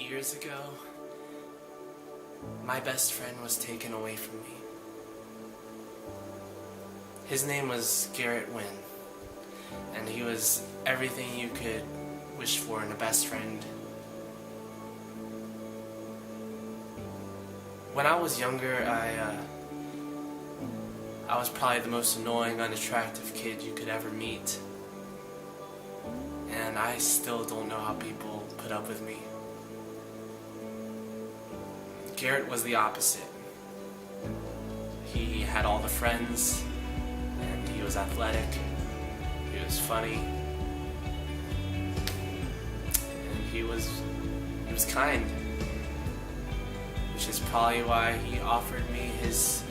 years ago, my best friend was taken away from me. His name was Garrett Wynn, and he was everything you could wish for in a best friend. When I was younger, I was probably the most annoying, unattractive kid you could ever meet. And I still don't know how people put up with me. Garrett was the opposite. He had all the friends, and he was athletic, he was funny, and he was kind. Which is probably why he offered me his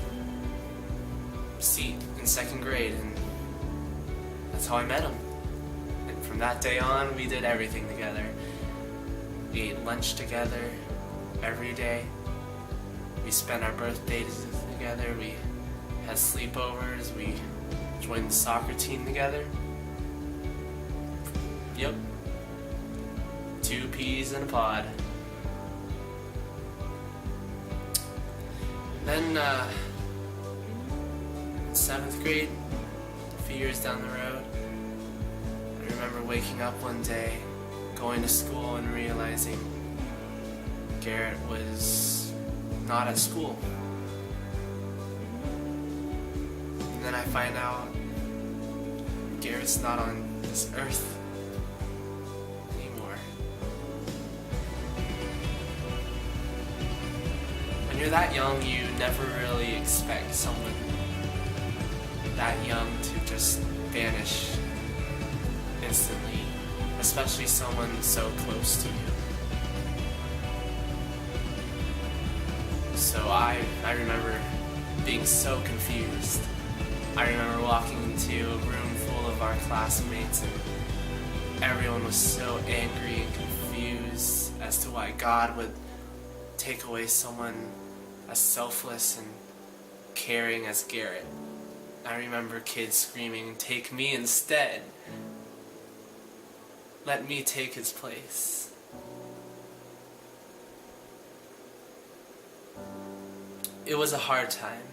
seat in second grade, and that's how I met him. And from that day on, we did everything together. We ate lunch together every day. We spent our birthdays together. We had sleepovers. We joined the soccer team together. Yep. 2 peas in a pod. Then, in 7th grade, a few years down the road, I remember waking up one day, going to school and realizing Garrett was not at school. And then I find out Garrett's not on this earth anymore. When you're that young, you never really expect someone that young to just vanish instantly, especially someone so close to you. So I remember being so confused. I remember walking into a room full of our classmates and everyone was so angry and confused as to why God would take away someone as selfless and caring as Garrett. I remember kids screaming, "Take me instead. Let me take his place." It was a hard time.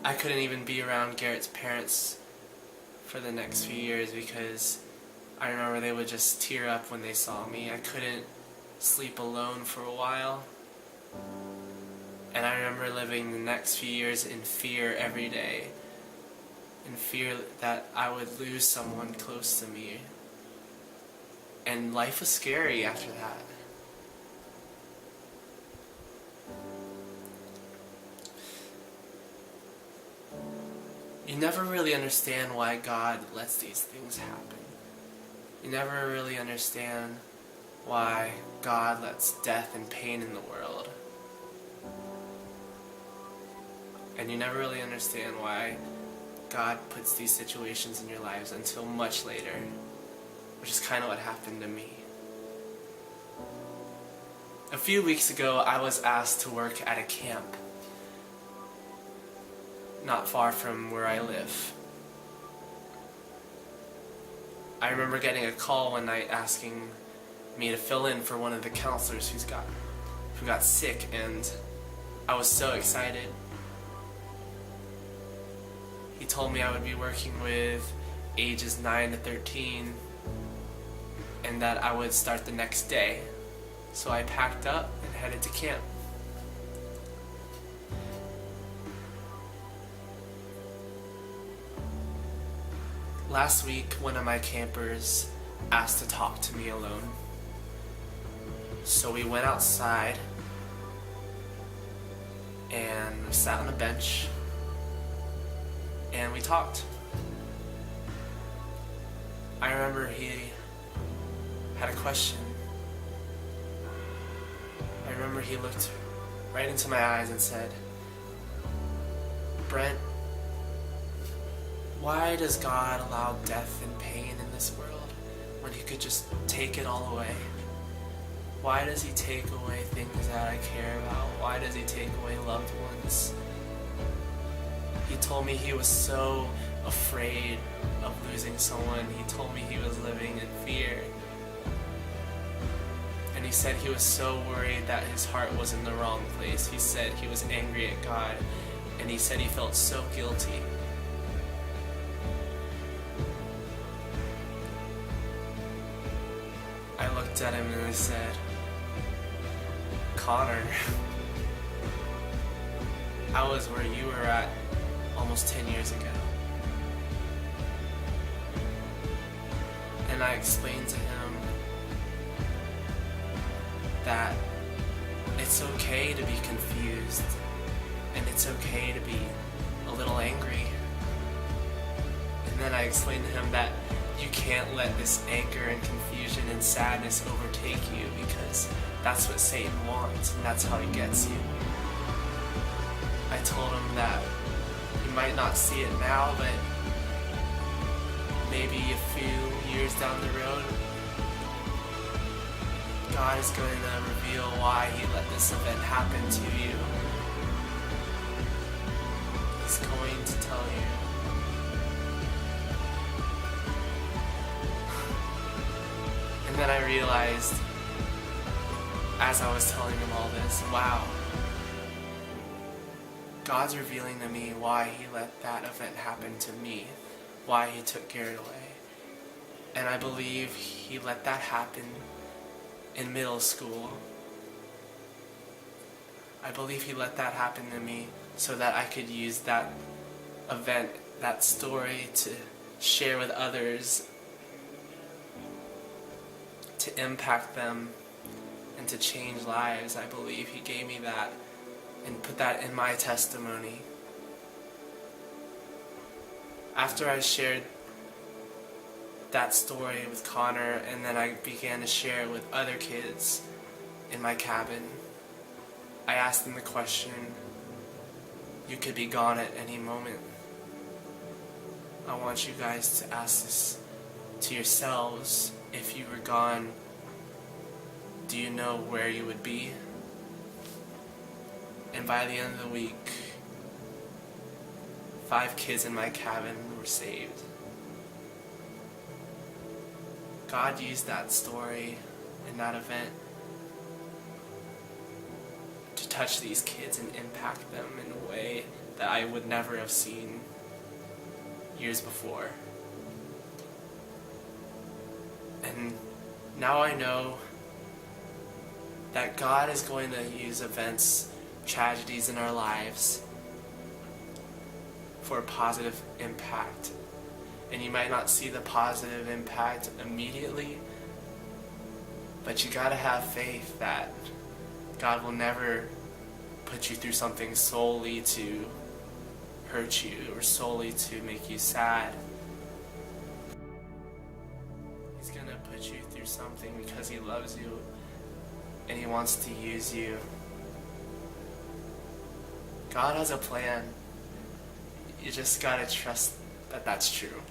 I couldn't even be around Garrett's parents for the next few years because I remember they would just tear up when they saw me. I couldn't sleep alone for a while. And I remember living the next few years in fear every day. In fear that I would lose someone close to me. And life was scary after that. You never really understand why God lets these things happen. You never really understand why God lets death and pain in the world. And you never really understand why God puts these situations in your lives until much later, which is kind of what happened to me. A few weeks ago, I was asked to work at a camp not far from where I live. I remember getting a call one night asking me to fill in for one of the counselors who got sick, and I was so excited. He told me I would be working with ages 9 to 13 and that I would start the next day. So I packed up and headed to camp. Last week, one of my campers asked to talk to me alone. So we went outside and we sat on a bench and we talked. I remember he had a question. I remember he looked right into my eyes and said, "Brent, why does God allow death and pain in this world when he could just take it all away? Why does he take away things that I care about? Why does he take away loved ones?" He told me he was so afraid of losing someone. He told me he was living in fear. he said he was so worried that his heart was in the wrong place. He said he was angry at God, and he said he felt so guilty. I looked at him and I said, Connor, I was where you were at almost 10 years ago. And I explained to him that it's okay to be confused, and it's okay to be a little angry. And then I explained to him that you can't let this anger and confusion and sadness overtake you, because that's what Satan wants, and that's how he gets you. I told him that you might not see it now, but maybe a few years down the road, God is going to reveal why he let this event happen to you. He's going to tell you. And then I realized, as I was telling him all this, wow, God's revealing to me why he let that event happen to me, why he took Garrett away. And I believe he let that happen in middle school. I believe he let that happen to me so that I could use that event, that story, to share with others, to impact them, and to change lives. I believe he gave me that and put that in my testimony. After I shared that story with Connor, and then I began to share it with other kids in my cabin, I asked them the question, you could be gone at any moment. I want you guys to ask this to yourselves. If you were gone, do you know where you would be? And by the end of the week, 5 kids in my cabin were saved. God used that story and that event to touch these kids and impact them in a way that I would never have seen years before. And now I know that God is going to use events, tragedies in our lives for a positive impact. And you might not see the positive impact immediately, but you gotta have faith that God will never put you through something solely to hurt you or solely to make you sad. He's gonna put you through something because he loves you and he wants to use you. God has a plan. You just gotta trust that that's true.